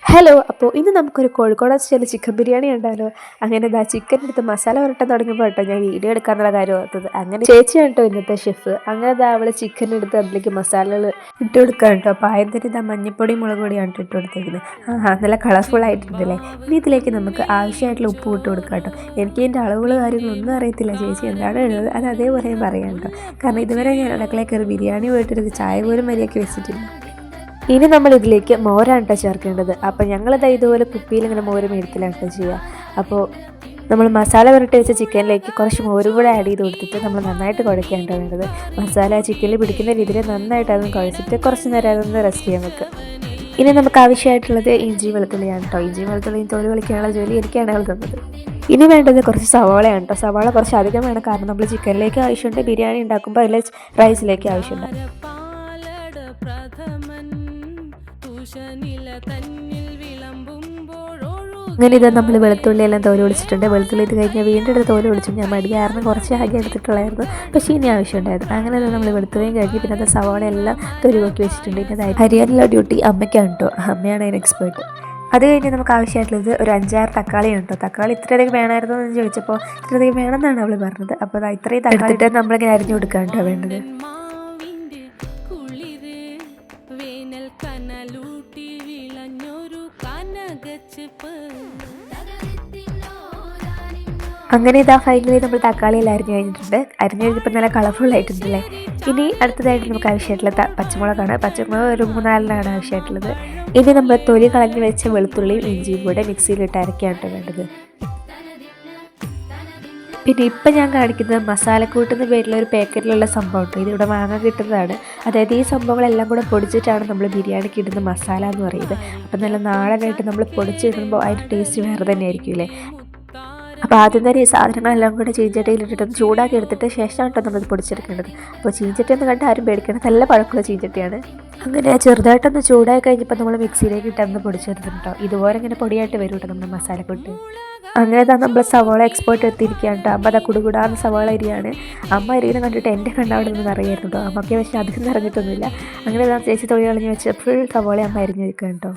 Hello. അപ്പോൾ ഇന്ന് നമുക്കൊരു കോഴിക്കോടൻ സ്റ്റൈൽ ചിക്കൻ ബിരിയാണി ഉണ്ടാലോ. അങ്ങനെ ചിക്കൻ എടുത്ത് മസാല പുരട്ടാൻ തുടങ്ങിയപ്പോൾ കേട്ടോ ഞാൻ വീഡിയോ എടുക്കാന്നുള്ള കാര്യം ഓർത്തത്. അങ്ങനെ ചേച്ചിയാണ് കേട്ടോ ഇന്നത്തെ ഷെഫ്. അങ്ങനെ അവൾ ചിക്കൻ എടുത്ത് അതിലേക്ക് മസാലകൾ ഇട്ട് കൊടുക്കുക കേട്ടോ. അപ്പോൾ ആദ്യം തന്നെ മഞ്ഞപ്പൊടി മുളക് പൊടിയാണ് ഇട്ട് കൊടുത്തേക്കുന്നത്. നല്ല കളർഫുൾ ആയിട്ടുണ്ടല്ലേ. ഇനി ഇതിലേക്ക് നമുക്ക് ആവശ്യമായിട്ടുള്ള ഉപ്പ് ഇട്ട് കൊടുക്കുക കേട്ടോ. എനിക്ക് ഇതിൻ്റെ അളവുകൾ കാര്യങ്ങളൊന്നും അറിയത്തില്ല. ചേച്ചി എന്താണ് എഴുതുന്നത് അത് അതേപോലെ ഞാൻ പറയാം കേട്ടോ. കാരണം ഇതുവരെ ഞാൻ അടുക്കളയിൽ കയറി ബിരിയാണി പോയിട്ടൊരു ചായ പോലും മര്യാദയ്ക്ക് വെച്ചിട്ടില്ല. ഇനി നമ്മൾ ഇതിലേക്ക് മോരാണ് കേട്ടോ ചേർക്കേണ്ടത്. അപ്പോൾ ഞങ്ങളിത് ഇതുപോലെ കുപ്പിയിൽ ഇങ്ങനെ മോര് മേടിക്കലാണ് കേട്ടോ ചെയ്യുക. അപ്പോൾ നമ്മൾ മസാല പുരട്ടി വെച്ച ചിക്കനിലേക്ക് കുറച്ച് മോരും കൂടെ ആഡ് ചെയ്ത് കൊടുത്തിട്ട് നമ്മൾ നന്നായിട്ട് കുഴയ്ക്കാണ് വേണ്ടത്. മസാല ചിക്കനിൽ പിടിക്കുന്ന രീതിയിൽ നന്നായിട്ട് അതൊന്ന് കുഴച്ചിട്ട് കുറച്ച് നേരം അതൊന്ന് റെസ്റ്റ് ചെയ്യാൻ വെക്കുക. ഇനി നമുക്ക് ആവശ്യമായിട്ടുള്ളത് ഇഞ്ചി വെളുത്തുള്ളിയാണ് കേട്ടോ. ഇഞ്ചി വെളുത്തുള്ളിയും തോല് കളിക്കാനുള്ള ജോലി എനിക്കാണ് അവൾ തന്നത്. ഇനി വേണ്ടത് കുറച്ച് സവാളയാണ് കേട്ടോ. സവാള കുറച്ച് അധികം വേണം, കാരണം നമ്മൾ ചിക്കനിലേക്ക് ആവശ്യമുണ്ട്, ബിരിയാണി ഉണ്ടാക്കുമ്പോൾ അതിൽ റൈസിലേക്ക് ആവശ്യമുണ്ട്. അങ്ങനെ ഇത് നമ്മൾ വെളുത്തുള്ളി എല്ലാം തോല് ഒളിച്ചിട്ടുണ്ട്. വെളുത്തുള്ളി ഇത് കഴിഞ്ഞാൽ വീണ്ടും എടുത്ത് തോല് ഒളിച്ചു. ഞാൻ മടിയായിരുന്നു, കുറച്ച് ആകെ എടുത്തിട്ടുള്ളായിരുന്നു, പക്ഷേ ഇനി ആവശ്യമുണ്ടായിരുന്നു. അങ്ങനെ നമ്മൾ വെളുത്തുള്ളിയും കഴിഞ്ഞ് പിന്നെ അത് സവാള എല്ലാം തൊലി നോക്കി വെച്ചിട്ടുണ്ട്. പിന്നെ ഹരിയാനുള്ള ഡ്യൂട്ടി അമ്മയ്ക്കാണ് കേട്ടോ. അമ്മയാണ് അതിന് എക്സ്പേർട്ട്. അത് കഴിഞ്ഞ് നമുക്ക് ആവശ്യമായിട്ടുള്ളത് ഒരു 5-6 തക്കാളിയാണ് കേട്ടോ. തക്കാളി ഇത്രയധികം വേണമായിരുന്നു എന്ന് ചോദിച്ചപ്പോൾ ഇത്രയധികം വേണമെന്നാണ് അവൾ പറഞ്ഞത്. അപ്പോൾ ഇത്രയും തക്കാളി നമ്മളിങ്ങനെ അരിഞ്ഞു കൊടുക്കാൻ കേട്ടോ വേണ്ടത്. അങ്ങനെ ഇതാ ഫൈനലി നമ്മൾ തക്കാളിയെല്ലാം അരിഞ്ഞു കഴിഞ്ഞിട്ടുണ്ട്. അരിഞ്ഞു കഴിഞ്ഞപ്പോൾ നല്ല കളർഫുൾ ആയിട്ടുണ്ടല്ലേ. ഇനി അടുത്തതായിട്ട് നമുക്ക് ആവശ്യമായിട്ടുള്ള പച്ചമുളകാണ്. പച്ചമുളക് ഒരു 3-4 ആവശ്യമായിട്ടുള്ളത്. ഇനി നമ്മൾ തൊലി കളഞ്ഞ് വെച്ച വെളുത്തുള്ളിയും ഇഞ്ചിയും കൂടെ മിക്സിയിലിട്ട് അരയ്ക്കാനാണ് വേണ്ടത്. പിന്നെ ഇപ്പം ഞാൻ കാണിക്കുന്നത് മസാലക്കൂട്ടെന്ന പേരിലുള്ള ഒരു പാക്കറ്റിലുള്ള സംഭവം കേട്ടോ. ഇതിവിടെ വാങ്ങാൻ കിട്ടുന്നതാണ്. അതായത് ഈ സംഭവങ്ങളെല്ലാം കൂടെ പൊടിച്ചിട്ടാണ് നമ്മൾ ബിരിയാണിക്ക് ഇടുന്ന മസാല എന്ന് പറയുന്നത്. അപ്പം നല്ല നാടനായിട്ട് നമ്മൾ പൊടിച്ചിടുമ്പോൾ അതിൻ്റെ ടേസ്റ്റ് വേറെ തന്നെ ആയിരിക്കും. അപ്പോൾ ആദ്യം തന്നെ ഈ സാധനങ്ങളെല്ലാം കൂടെ ചീഞ്ചട്ടിയിലിട്ടിട്ടൊന്ന് ചൂടാക്കി എടുത്തിട്ട് ശേഷമാണ് കേട്ടോ നമ്മളത് പൊടിച്ചെടുക്കേണ്ടത്. അപ്പോൾ ചീഞ്ചട്ടി എന്ന് കണ്ട് ആരും പേടിക്കണം, നല്ല പഴക്കമുള്ള ചീഞ്ചട്ടിയാണ്. അങ്ങനെ ചെറുതായിട്ടൊന്ന് ചൂടായി കഴിഞ്ഞപ്പോൾ നമ്മൾ മിക്സിയിലേക്ക് ഇട്ടൊന്ന് പൊടിച്ചെടുത്തിട്ടോ. ഇതുപോലെ ഇങ്ങനെ പൊടിയായിട്ട് വരും കേട്ടോ നമ്മുടെ മസാലക്കൂട്ട്. അങ്ങനെ നമ്മൾ സവാള എക്സ്പോർട്ട് എത്തിയിരിക്കുകയാണ് കേട്ടോ. അമ്മ കുടുകൂടാന്ന് സവാള അരിയാണ്. അമ്മ അരിയെ കണ്ടിട്ട് എൻ്റെ കണ്ടവിടെ നിന്ന് അറിയായിരുന്നു കേട്ടോ. അമ്മയ്ക്ക് പക്ഷേ അധികം നിറഞ്ഞിട്ടൊന്നുമില്ല. അങ്ങനെ ചേച്ചി തൊഴിൽ കളഞ്ഞ് വെച്ച് ഫുൾ സവാള അമ്മ അരിഞ്ഞു വെക്കുക കേട്ടോ.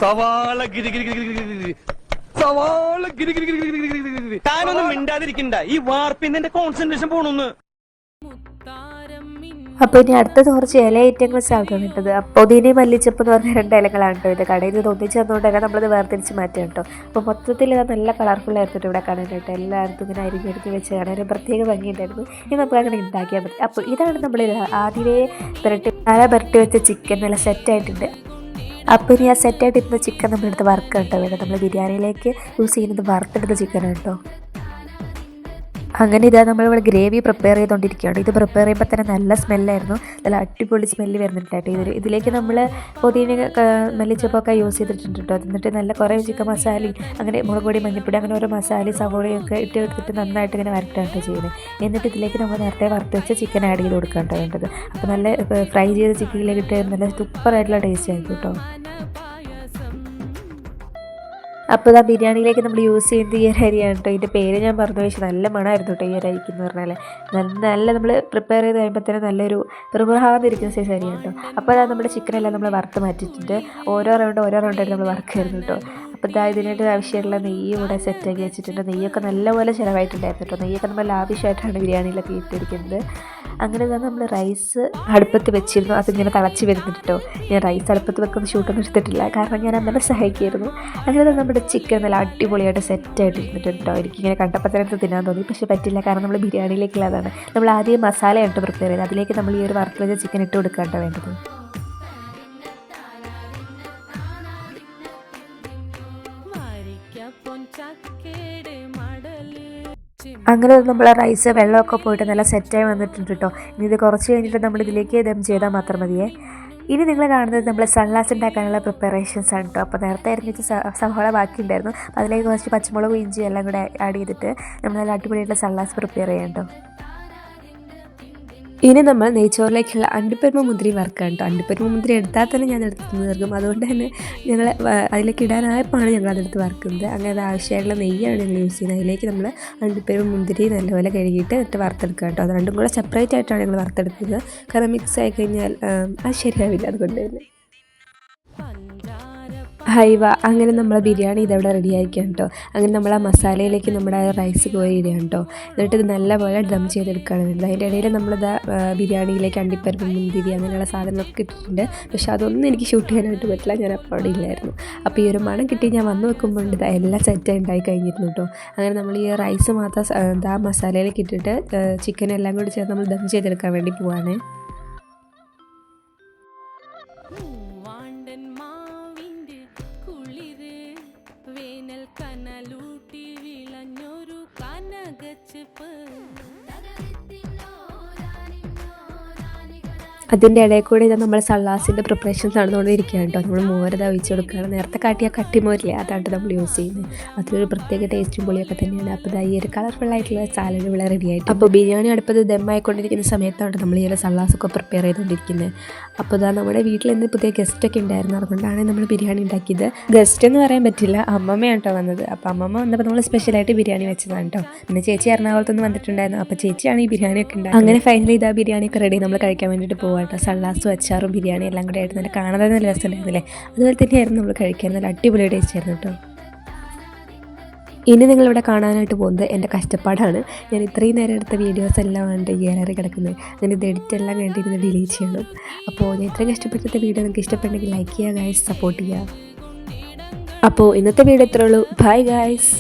താനൊന്നും മിണ്ടാതിരിക്കണ്ട, ഈ വാർപ്പിന്റെ കോൺസെൻട്രേഷൻ പോണൊന്ന്. അപ്പോൾ ഇനി അടുത്തത് കുറച്ച് ഇല ഐറ്റങ്ങൾ ചേർക്കാൻ വേണ്ടത്. പൊതിനയും മല്ലിച്ചപ്പ് എന്ന് പറഞ്ഞ 2 ഇലകളാണ് കേട്ടോ. ഇത് കടയിൽ നിന്ന് ഒന്നിച്ച് തന്നുകൊണ്ട് തന്നെ നമ്മളത് വേർതിരിച്ച് മാറ്റാം കേട്ടോ. അപ്പോൾ മൊത്തത്തിൽ ഇത് നല്ല കളർഫുൾ ആയിരുന്നു ഇവിടെ കാണാനായിട്ട്. എല്ലായിടത്തും ഇങ്ങനെ അരിഞ്ഞെടുത്ത് വെച്ച് കാണാൻ ഒരു പ്രത്യേക ഭംഗിയുണ്ടായിരുന്നു. ഇനി നമുക്ക് അങ്ങനെ ഉണ്ടാക്കിയാൽ മതി. അപ്പോൾ ഇതാണ് നമ്മൾ ആദ്യമേ പുരട്ടി വെച്ച ചിക്കൻ നല്ല സെറ്റായിട്ടുണ്ട്. അപ്പോൾ ഇനി ആ സെറ്റായിട്ട് ഇരുന്ന ചിക്കൻ നമ്മളെടുത്ത് വറുക്കുക കേട്ടോ വേണം. നമ്മൾ ബിരിയാണിയിലേക്ക് യൂസ് ചെയ്യുന്നത് വറുത്തെടുത്ത ചിക്കനാണ് കേട്ടോ. അങ്ങനെ ഇതാ നമ്മളിവിടെ ഗ്രേവി പ്രിപ്പയർ ചെയ്തുകൊണ്ടിരിക്കുകയാണ്. ഇത് പ്രിപ്പയർ ചെയ്യുമ്പോൾ തന്നെ നല്ല സ്മെല്ലായിരുന്നു. നല്ല അടിപൊളി സ്മെല്ല് വരുന്നുണ്ടായിട്ട് ഇതിലേക്ക് നമ്മൾ പൊതിന മല്ലിച്ചപ്പൊക്കെ യൂസ് ചെയ്തിട്ടുണ്ട് കേട്ടോ. എന്നിട്ട് നല്ല കുറേ ചിക്കൻ മസാലയും അങ്ങനെ മുളക് പൊടി മഞ്ഞൾപ്പൊടി അങ്ങനെ ഓരോ മസാലയും സവോളയൊക്കെ എടുത്തിട്ട് നന്നായിട്ട് ഇങ്ങനെ വരട്ടാണ് ചെയ്യുന്നത്. എന്നിട്ട് ഇതിലേക്ക് നമ്മൾ നേരത്തെ വറുത്ത് വെച്ച് ചിക്കൻ ആഡ് ചെയ്ത് കൊടുക്കുകയാണ് വേണ്ടത്. അപ്പോൾ നല്ല ഫ്രൈ ചെയ്ത ചിക്കനിലേക്ക് ഇട്ട് നല്ല സൂപ്പറായിട്ടുള്ള ടേസ്റ്റ് ആയിരിക്കും കേട്ടോ. അപ്പോൾ ആ ബിരിയാണിയിലേക്ക് നമ്മൾ യൂസ് ചെയ്യുന്നത് ഈ ഒരു അരിയാണ് കേട്ടോ. ഇതിൻ്റെ പേര് ഞാൻ പറഞ്ഞു, പക്ഷേ നല്ല മണമായിരുന്നു കേട്ടോ ഈ ഒരു അരിക്ക് എന്ന് പറഞ്ഞാൽ. നല്ല നമ്മൾ പ്രിപ്പയർ ചെയ്ത് കഴിയുമ്പോൾ തന്നെ നല്ലൊരു പ്രഭാതിരിക്കുന്ന സൈസ് അരിയാണ് കേട്ടോ. അപ്പോൾ അതാ നമ്മുടെ ചിക്കനെല്ലാം നമ്മൾ വറുത്ത് മാറ്റിയിട്ടുണ്ട്. ഓരോ റൗണ്ടായിട്ട് നമ്മൾ വറുക്കായിരുന്നു കേട്ടോ. അപ്പോൾ ഇതിനായിട്ട് ആവശ്യമുള്ള നെയ്യ് ഇവിടെ സെറ്റാക്കി വെച്ചിട്ടുണ്ട്. നെയ്യൊക്കെ നല്ലപോലെ ചിലവായിട്ടുണ്ടായിരുന്നു കേട്ടോ. നെയ്യൊക്കെ നമ്മൾ ലാവിഷായിട്ടാണ് ബിരിയാണിയിലൊക്കെ ഇട്ടിരിക്കുന്നത്. അങ്ങനെ നമ്മൾ റൈസ് അടുപ്പത്ത് വെച്ചിരുന്നു. അതിങ്ങനെ തിളച്ച് വരുന്നുണ്ട് കേട്ടോ. ഞാൻ റൈസ് അടുപ്പത്ത് വെക്കുന്ന ഷൂട്ടൊന്നും എടുത്തിട്ടില്ല, കാരണം ഞാൻ അമ്മനെ സഹായിക്കുമായിരുന്നു. അങ്ങനെ നമ്മുടെ ചിക്കൻ നല്ല അടിപൊളിയായിട്ട് സെറ്റായിട്ട് ഇരുന്നിട്ടുണ്ട് കേട്ടോ. എനിക്കിങ്ങനെ കണ്ടപ്പോൾ തന്നെ തിന്നാൻ തോന്നി, പക്ഷേ പറ്റില്ല, കാരണം നമ്മൾ ബിരിയാണിയിലേക്കുള്ളതാണ്. നമ്മൾ ആദ്യം മസാലയായിട്ട് പ്രിപ്പയർ ചെയ്ത് അതിലേക്ക് നമ്മൾ ഈ ഒരു വറുത്ത് വെച്ച ചിക്കൻ ഇട്ട് കൊടുക്കാട്ടോ വേണ്ടത്. അങ്ങനെ നമ്മൾ റൈസ് വെള്ളമൊക്കെ പോയിട്ട് നല്ല സെറ്റായി വന്നിട്ടുണ്ട് കേട്ടോ. ഇനി ഇത് കുറച്ച് കഴിഞ്ഞിട്ട് നമ്മൾ ഇതിലേക്ക് ദം ചെയ്താൽ മാത്രം മതിയേ. ഇനി നിങ്ങൾ കാണുന്നത് നമ്മൾ സൺലാസ് ഉണ്ടാക്കാനുള്ള പ്രിപ്പറേഷൻസ് ആണ് കേട്ടോ. അപ്പോൾ നേരത്തെ അരിഞ്ഞിട്ട് സവാള ബാക്കിയുണ്ടായിരുന്നു. അപ്പോൾ അതിലേക്ക് കുറച്ച് പച്ചമുളകും ഇഞ്ചി എല്ലാം കൂടെ ആഡ് ചെയ്തിട്ട് നമ്മൾ നല്ല അടിപൊളിയായിട്ടുള്ള സൺലാസ് പ്രിപ്പയർ ചെയ്യാം കേട്ടോ. ഇനി നമ്മൾ നെയ്ച്ചോറിലേക്കുള്ള അണ്ടിപ്പരിപ്പ് മുന്തിരി വറുക്കാം കേട്ടോ. അണ്ടിപ്പരിപ്പ് മുന്തിരി എടുത്താൽ തന്നെ ഞാൻ എടുത്ത് തീർക്കും. അതുകൊണ്ട് തന്നെ ഞങ്ങൾ അതിലേക്ക് ഇടാനായപ്പോഴാണ് ഞങ്ങൾ അതെടുത്ത് വറുക്കുന്നത്. അങ്ങനെ അത് ആവശ്യമായിട്ടുള്ള നെയ്യാണ് ഞങ്ങൾ യൂസ് ചെയ്യുന്നത്. അതിലേക്ക് നമ്മൾ അണ്ടിപ്പരിപ്പ് മുന്തിരി നല്ലപോലെ കഴുകിയിട്ട് എന്നിട്ട് വറുത്തെടുക്കുക കേട്ടോ. അത് രണ്ടും കൂടെ സെപ്പറേറ്റ് ആയിട്ടാണ് ഞങ്ങൾ വറുത്തെടുക്കുന്നത്. കാരണം മിക്സ് ആയി കഴിഞ്ഞാൽ അത് ശരിയാവില്ല. അതുകൊണ്ട് തന്നെ ഹൈവ അങ്ങനെ നമ്മളെ ബിരിയാണി ഇതവിടെ റെഡി ആയിരിക്കുകയാണ് കേട്ടോ. അങ്ങനെ നമ്മൾ ആ മസാലയിലേക്ക് നമ്മുടെ റൈസ് കോരി ഇടുകയാണ് കേട്ടോ. എന്നിട്ട് ഇത് നല്ലപോലെ ദം ചെയ്തെടുക്കുകയാണ് വേണ്ടത്. അതിൻ്റെ ഇടയിൽ നമ്മളിത് ബിരിയാണിയിലേക്ക് അണ്ടിപ്പരിപ്പ്, മുന്തിരി അങ്ങനെയുള്ള സാധനങ്ങളൊക്കെ ഇട്ടിട്ടുണ്ട്. പക്ഷേ അതൊന്നും എനിക്ക് ഷൂട്ട് ചെയ്യാനായിട്ട് പറ്റില്ല, ഞാൻ അപ്പോൾ അവിടെ ഇല്ലായിരുന്നു. അപ്പോൾ ഈ ഒരു മണം കിട്ടി ഞാൻ വന്ന് വെക്കുമ്പോൾ ഇത് എല്ലാം സെറ്റായി ഉണ്ടായി കഴിഞ്ഞിരുന്നു കേട്ടോ. അങ്ങനെ നമ്മൾ ഈ റൈസ് മാത്രം ആ മസാലയിലേക്ക് ഇട്ടിട്ട് ചിക്കൻ എല്ലാം കൂടി ചേർത്ത് നമ്മൾ ദം ചെയ്തെടുക്കാൻ വേണ്ടി പോവാണ്. അതിൻ്റെ ഇടയിൽ കൂടെ ഇത് നമ്മൾ സള്ളാസിൻ്റെ പ്രിപ്പറേഷൻസ് നടന്നുകൊണ്ടിരിക്കുകയാണ് കേട്ടോ. നമ്മൾ മോരത ഒഴിച്ച് കൊടുക്കുകയാണ്. നേരത്തെ കാട്ടിയ കട്ടിമോരില്ലേ, അതാണ് നമ്മൾ യൂസ് ചെയ്യുന്നത്. അതിലൊരു പ്രത്യേക ടേസ്റ്റും പൊളിയൊക്കെ തന്നെയാണ്. അപ്പോൾ ഈ ഒരു കളർഫുള്ളായിട്ടുള്ള സാലഡ് ഇവിടെ റെഡി ആയിട്ട്, അപ്പോൾ ബിരിയാണി അടുപ്പത്ത് ദമ്മായിക്കൊണ്ടിരിക്കുന്ന സമയത്താണ് നമ്മൾ ഈ ഒരു സള്ളാസൊക്കെ പ്രിപ്പയർ ചെയ്തുകൊണ്ടിരിക്കുന്നത്. അപ്പോൾ നമ്മുടെ വീട്ടിൽ ഇന്ന് പുതിയ ഗസ്റ്റൊക്കെ ഉണ്ടായിരുന്നു, അതുകൊണ്ടാണ് നമ്മൾ ബിരിയാണി ഉണ്ടാക്കിയത്. ഗസ്റ്റ് എന്ന് പറയാൻ പറ്റില്ല, അമ്മമ്മയാണ് കേട്ടോ വന്നത്. അപ്പോൾ അമ്മമ്മ വന്നപ്പോൾ നമ്മൾ സ്പെഷ്യലായിട്ട് ബിരിയാണി വെച്ചതാണ് കേട്ടോ. പിന്നെ ചേച്ചി എറണാകുളത്തുനിന്ന് വന്നിട്ടുണ്ടായിരുന്നു, അപ്പോൾ ചേച്ചിയാണ് ഈ ബിരിയാണിയൊക്കെ ഉണ്ടായത്. അങ്ങനെ ഫൈനലി ഇതാ ബിരിയാണിയൊക്കെ റെഡി, നമ്മൾ കഴിക്കാൻ വേണ്ടിയിട്ട് പോകാം കേട്ടോ. സള്ളാസും അച്ചാറും ബിരിയാണി എല്ലാം കൂടെ ആയിട്ട് നല്ല കാണാൻ നല്ല രസമുണ്ടായിരുന്നില്ലേ. അതുപോലെ തന്നെയായിരുന്നു നമ്മൾ കഴിക്കാൻ, നല്ല അടിപൊളി ടേസ്റ്റ് ആയിരുന്നു കേട്ടോ. ഇനി നിങ്ങളിവിടെ കാണാനായിട്ട് പോകുന്നത് എൻ്റെ കഷ്ടപ്പാടാണ്. ഞാൻ ഇത്രയും നേരം എടുത്ത വീഡിയോസ് എല്ലാം ഉണ്ട് ഗാലറി കിടക്കുന്നത്. ഞാൻ ഇത് എഡിറ്റ് എല്ലാം കണ്ടിരുന്ന് ഡിലീറ്റ് ചെയ്യണം. അപ്പോൾ ഞാൻ ഇത്രയും കഷ്ടപ്പെട്ട വീഡിയോ നിങ്ങൾക്ക് ഇഷ്ടപ്പെട്ടെങ്കിൽ ലൈക്ക് ചെയ്യുക ഗൈസ്, സപ്പോർട്ട് ചെയ്യുക. അപ്പോൾ ഇന്നത്തെ വീഡിയോ ഇത്രേ ഉള്ളൂ. Bye guys.